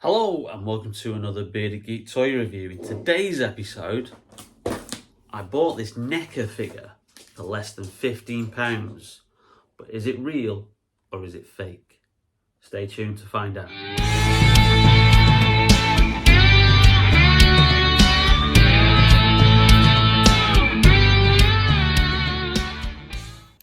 Hello and welcome to another Bearded Geek toy review. In today's episode, I bought this NECA figure for less than £15. But is it real or is it fake? Stay tuned to find out.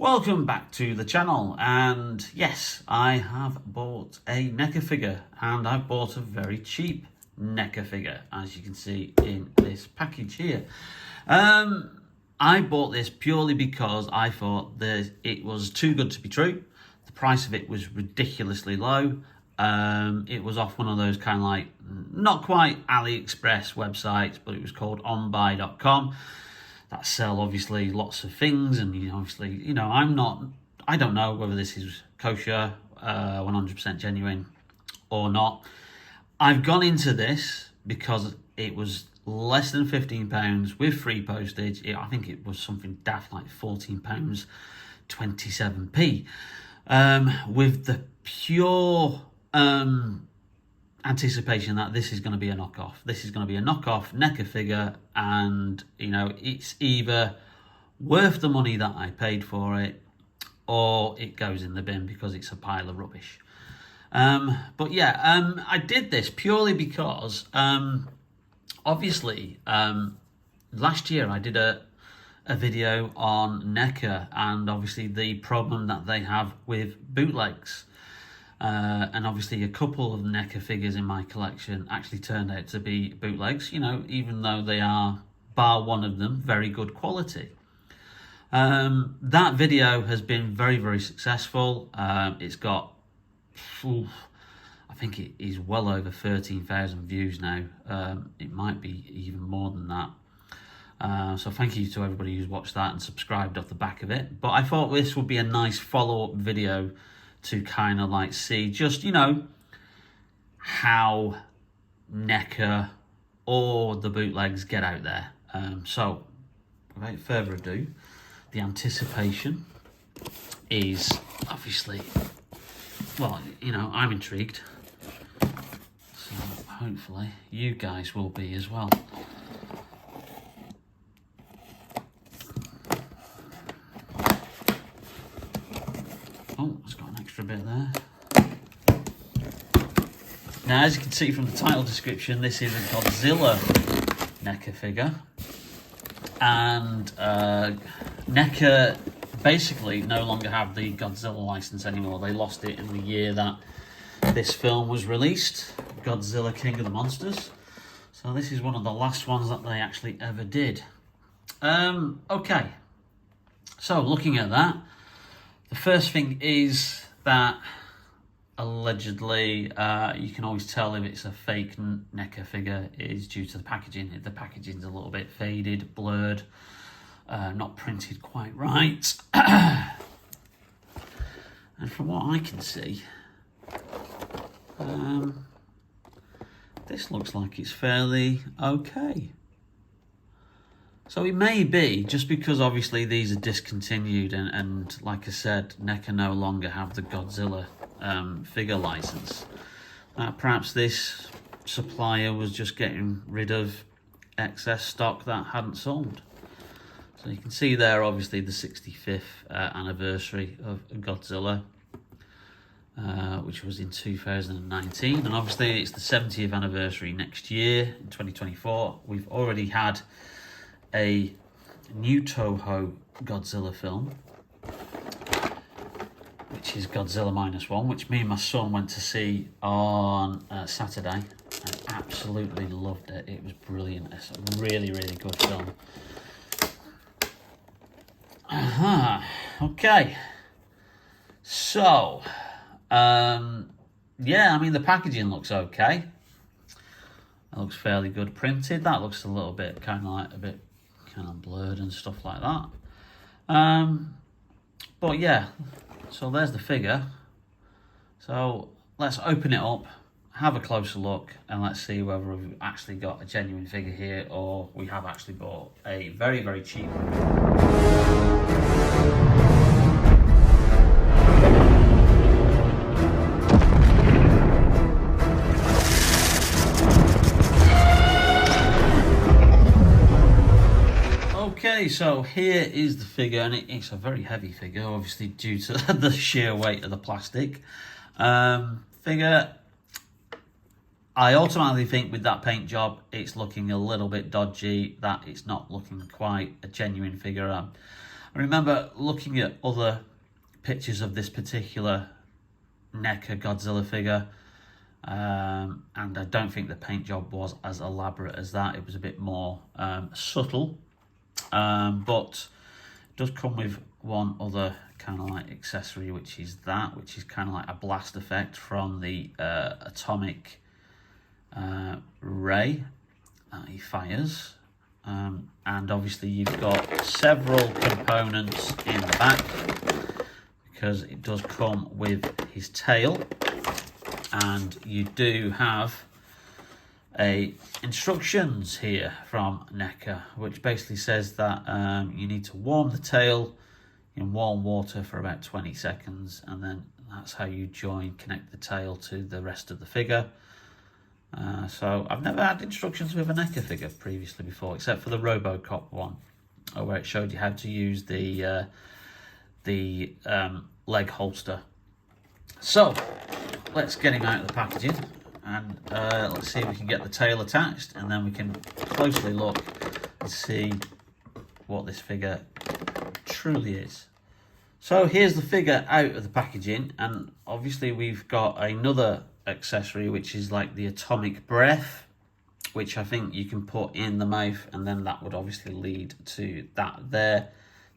Welcome back to the channel, and yes, I have bought a NECA figure, and I've bought a very cheap NECA figure, as you can see in this package here. I bought this purely because I thought that it was too good to be true. The price of it was ridiculously low. It was off one of those kind of like, not quite AliExpress websites, but it was called onbuy.com. that sell obviously lots of things, and I don't know whether this is kosher, 100% genuine or not. I've gone into this because it was less than £15 with free postage. I think it was something daft like £14 27p, with the pure anticipation that this is going to be a knockoff. This is going to be a knockoff NECA figure, and it's either worth the money that I paid for it or it goes in the bin because it's a pile of rubbish. But yeah, I did this purely because obviously last year I did a video on NECA and obviously the problem that they have with bootlegs. And obviously a couple of NECA figures in my collection actually turned out to be bootlegs, even though they are, bar one of them, very good quality. That video has been very, very successful. It's got, I think it is well over 13,000 views now. It might be even more than that. So thank you to everybody who's watched that and subscribed off the back of it. But I thought this would be a nice follow-up video to kind of like see just, how NECA or the bootlegs get out there. So, without further ado, the anticipation is obviously, well, I'm intrigued. So, hopefully, you guys will be as well. Oh, it's got an extra bit there. Now, as you can see from the title description, this is a Godzilla NECA figure. And NECA basically no longer have the Godzilla license anymore. They lost it in the year that this film was released, Godzilla King of the Monsters. So this is one of the last ones that they actually ever did. Okay, so looking at that, the first thing is that allegedly, you can always tell if it's a fake NECA figure is due to the packaging. The packaging's a little bit faded, blurred, not printed quite right. And from what I can see, this looks like it's fairly okay. So it may be, just because obviously these are discontinued and like I said, NECA no longer have the Godzilla figure license. Perhaps this supplier was just getting rid of excess stock that hadn't sold. So you can see there obviously the 65th anniversary of Godzilla, which was in 2019. And obviously it's the 70th anniversary next year, in 2024. We've already had a new Toho Godzilla film, which is Godzilla -1, which me and my son went to see on Saturday. I absolutely loved it. It was brilliant. It's a really, really good film. Okay. So, yeah, I mean, the packaging looks okay. It looks fairly good printed. That looks a little bit kind of blurred and stuff like that. But yeah, so there's the figure. So let's open it up, have a closer look, and let's see whether we've actually got a genuine figure here or we have actually bought a very, very cheap one. Okay, so here is the figure, and it's a very heavy figure, obviously due to the sheer weight of the plastic. Figure, I automatically think with that paint job, it's looking a little bit dodgy, that it's not looking quite a genuine figure. I remember looking at other pictures of this particular NECA Godzilla figure, and I don't think the paint job was as elaborate as that. It was a bit more subtle, but it does come with one other kind of like accessory, which is kind of like a blast effect from the atomic ray that he fires. And obviously you've got several components in the back, because it does come with his tail, and you do have instructions here from NECA, which basically says that you need to warm the tail in warm water for about 20 seconds, and then that's how you connect the tail to the rest of the figure. So I've never had instructions with a NECA figure previously before, except for the RoboCop one, where it showed you how to use the leg holster. So let's get him out of the packaging, and let's see if we can get the tail attached, and then we can closely look and see what this figure truly is. So here's the figure out of the packaging, and obviously we've got another accessory, which is like the atomic breath, which I think you can put in the mouth, and then that would obviously lead to that there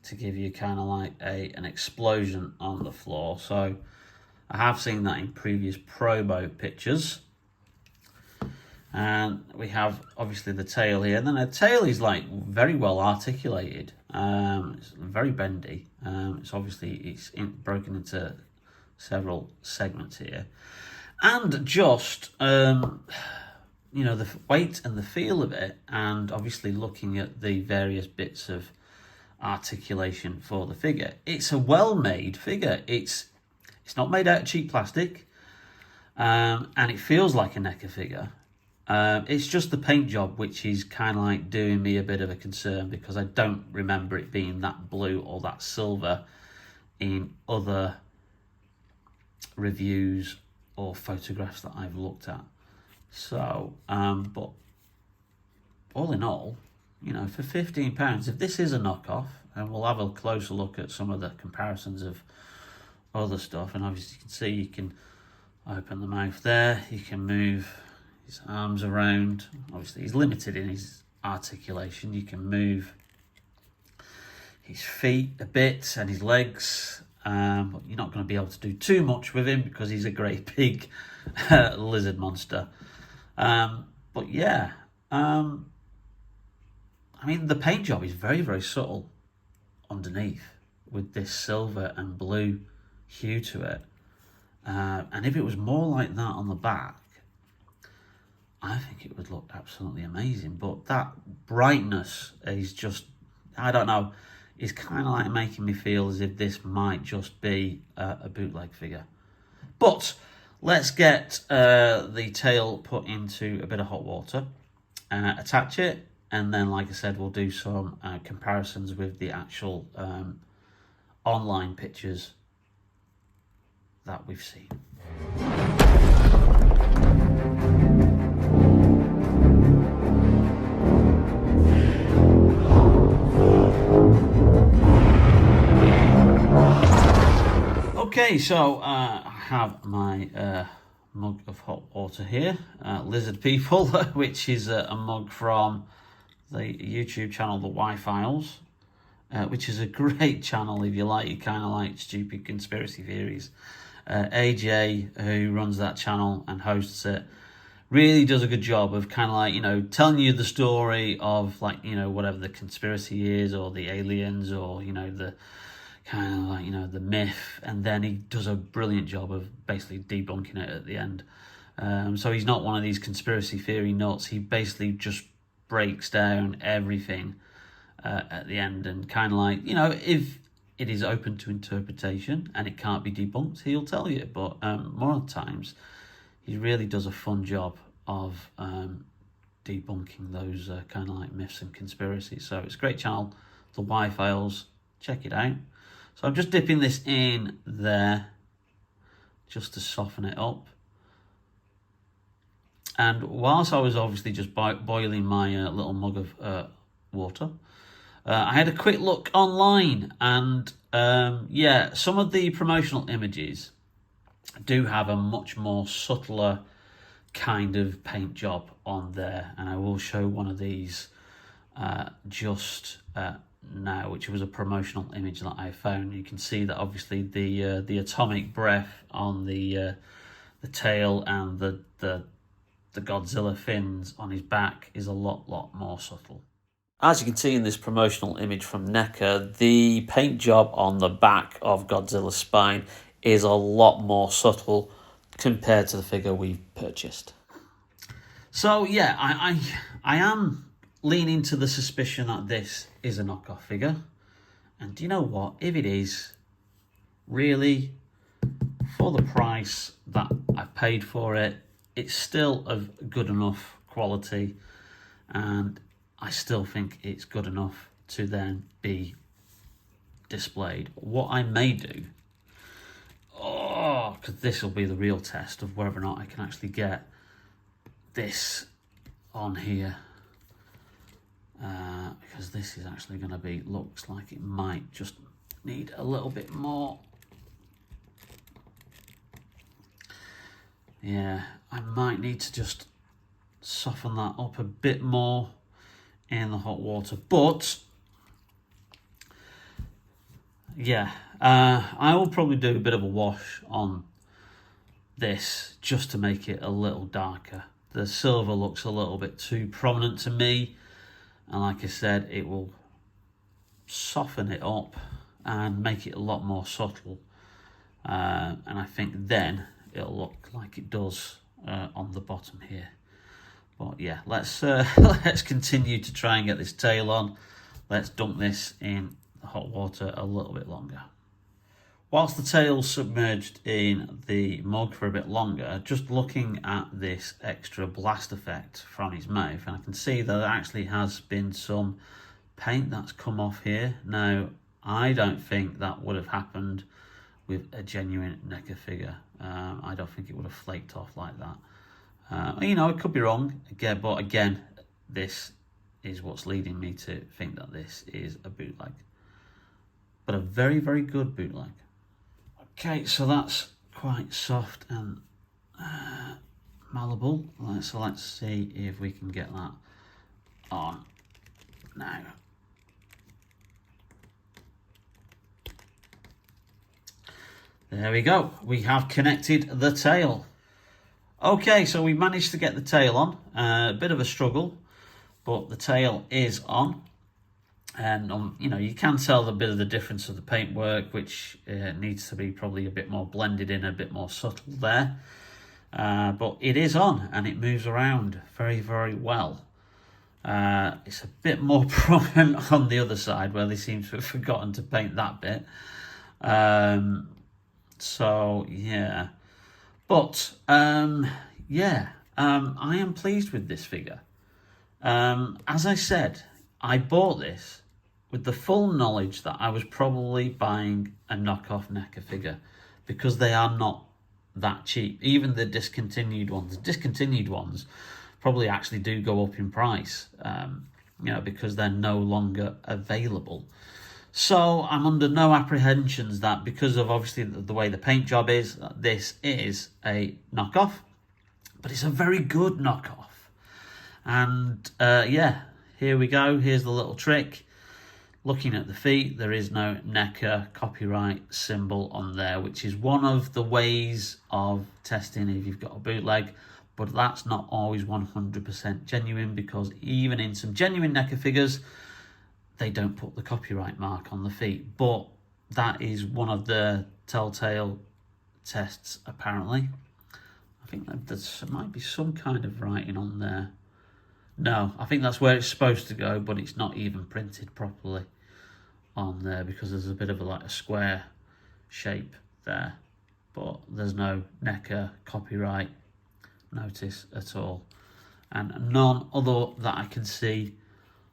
to give you kind of like an explosion on the floor. So I have seen that in previous promo pictures. And we have obviously the tail here, and then the tail is like very well articulated. It's very bendy. It's broken into several segments here, and just you know, the weight and the feel of it, and obviously looking at the various bits of articulation for the figure, it's a well-made figure. It's not made out of cheap plastic, and it feels like a NECA figure. It's just the paint job which is kind of like doing me a bit of a concern, because I don't remember it being that blue or that silver in other reviews or photographs that I've looked at. So, but all in all, you know, for £15, if this is a knockoff, and we'll have a closer look at some of the comparisons of other stuff, and obviously you can see you can open the mouth there, you can move his arms around. Obviously he's limited in his articulation. You can move his feet a bit and his legs, but you're not going to be able to do too much with him because he's a great big lizard monster. But yeah, I mean, the paint job is very, very subtle underneath with this silver and blue hue to it. And if it was more like that on the back, I think it would look absolutely amazing. But that brightness is just, I don't know, is kind of like making me feel as if this might just be a bootleg figure. But let's get the tail put into a bit of hot water, attach it, and then, like I said, we'll do some comparisons with the actual online pictures that we've seen. Okay, so I have my mug of hot water here, Lizard People, which is a mug from the YouTube channel, The Y-Files, which is a great channel if you kind of like stupid conspiracy theories. AJ, who runs that channel and hosts it, really does a good job of kind of like, you know, telling you the story of, like, you know, whatever the conspiracy is, or the aliens, or, you know, the kind of like, you know, the myth, and then he does a brilliant job of basically debunking it at the end. So he's not one of these conspiracy theory nuts. He basically just breaks down everything at the end, and kind of like, you know, if it is open to interpretation and it can't be debunked, he'll tell you. But more of the times, he really does a fun job of debunking those kind of like myths and conspiracies. So it's a great channel the Y files, check it out. So I'm just dipping this in there just to soften it up. And whilst I was obviously just boiling my little mug of water, I had a quick look online, and yeah, some of the promotional images do have a much more subtler kind of paint job on there, and I will show one of these just now, which was a promotional image that I found. You can see that obviously the atomic breath on the tail and the Godzilla fins on his back is a lot more subtle. As you can see in this promotional image from NECA, the paint job on the back of Godzilla's spine is a lot more subtle compared to the figure we've purchased. So yeah, I am leaning to the suspicion that this is a knockoff figure. And do you know what? If it is, really, for the price that I paid for it, it's still of good enough quality, and I still think it's good enough to then be displayed. What I may do, because this will be the real test of whether or not I can actually get this on here, because this is actually going to be, looks like it might just need a little bit more. Yeah, I might need to just soften that up a bit more in the hot water, but yeah, I will probably do a bit of a wash on this just to make it a little darker. The silver looks a little bit too prominent to me, and like I said, it will soften it up and make it a lot more subtle, and I think then it'll look like it does on the bottom here. But yeah, let's let's continue to try and get this tail on. Let's dump this in the hot water a little bit longer. Whilst the tail's submerged in the mug for a bit longer, just looking at this extra blast effect from his mouth, and I can see that there actually has been some paint that's come off here. Now, I don't think that would have happened with a genuine NECA figure. I don't think it would have flaked off like that. You know, it could be wrong, again, but again, this is what's leading me to think that this is a bootleg. But a very good bootleg. Okay, so that's quite soft and malleable. So let's see if we can get that on now. There we go. We have connected the tail. Okay, so we managed to get the tail on. A bit of a struggle, but the tail is on. And you know, you can tell a bit of the difference of the paintwork, which needs to be probably a bit more blended in, a bit more subtle there. But it is on, and it moves around very well. It's a bit more prominent on the other side, where they seem to have forgotten to paint that bit. So yeah, but yeah, I am pleased with this figure. As I said, I bought this with the full knowledge that I was probably buying a knockoff NECA figure, because they are not that cheap. Even the discontinued ones probably actually do go up in price, you know, because they're no longer available. So I'm under no apprehensions that, because of obviously the way the paint job is, this is a knockoff, but it's a very good knockoff. And yeah, here we go. Here's the little trick. Looking at the feet, there is no NECA copyright symbol on there, which is one of the ways of testing if you've got a bootleg, but that's not always 100% genuine, because even in some genuine NECA figures, they don't put the copyright mark on the feet. But that is one of the telltale tests, apparently. I think that there might be some kind of writing on there. No, I think that's where it's supposed to go, but it's not even printed properly on there, because there's a bit of a square shape there, but there's no NECA copyright notice at all, and none other that I can see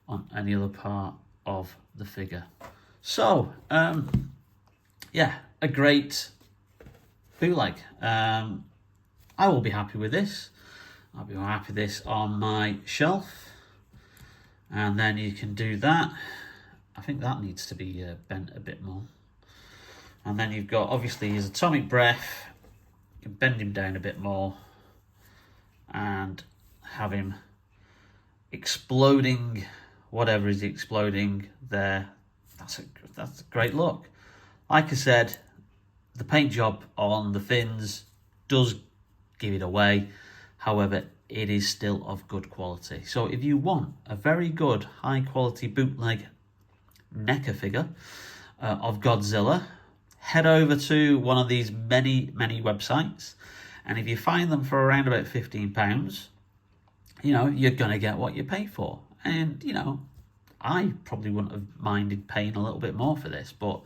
on any other part of the figure. So, yeah, a great bootleg. I will be happy with this. I'll be happy with this on my shelf. And then you can do that. I think that needs to be bent a bit more. And then you've got, obviously, his atomic breath. You can bend him down a bit more and have him exploding whatever is exploding there. That's a great look. Like I said, the paint job on the fins does give it away. However, it is still of good quality. So if you want a very good, high quality bootleg NECA figure of Godzilla, head over to one of these many websites, and if you find them for around about £15, you know, you're gonna get what you pay for. And you know, I probably wouldn't have minded paying a little bit more for this, but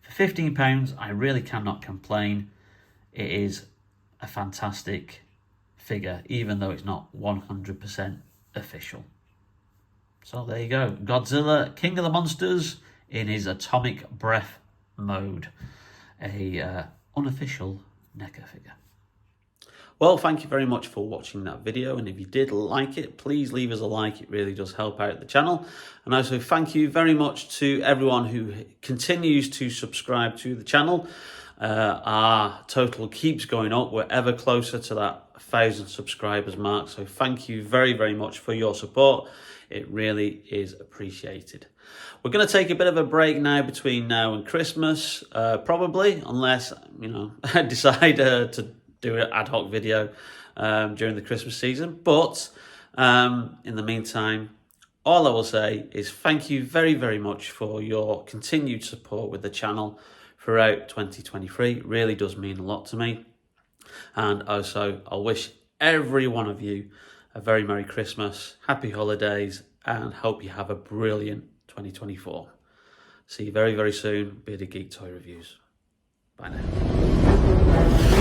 for £15, I really cannot complain. It is a fantastic figure, even though it's not 100% official. So there you go, Godzilla, King of the Monsters, in his atomic breath mode, a unofficial NECA figure. Well, thank you very much for watching that video, and if you did like it, please leave us a like. It really does help out the channel. And also thank you very much to everyone who continues to subscribe to the channel. Our total keeps going up. We're ever closer to that 1,000 subscribers mark, so thank you very much for your support. It really is appreciated. We're going to take a bit of a break now between now and Christmas, probably, unless, you know, I decide to do an ad hoc video during the Christmas season. But in the meantime, all I will say is thank you very much for your continued support with the channel throughout 2023. It really does mean a lot to me. And also, I wish every one of you a very Merry Christmas, Happy Holidays, and hope you have a brilliant 2024. See you very soon. Bearded Geek Toy Reviews. Bye now.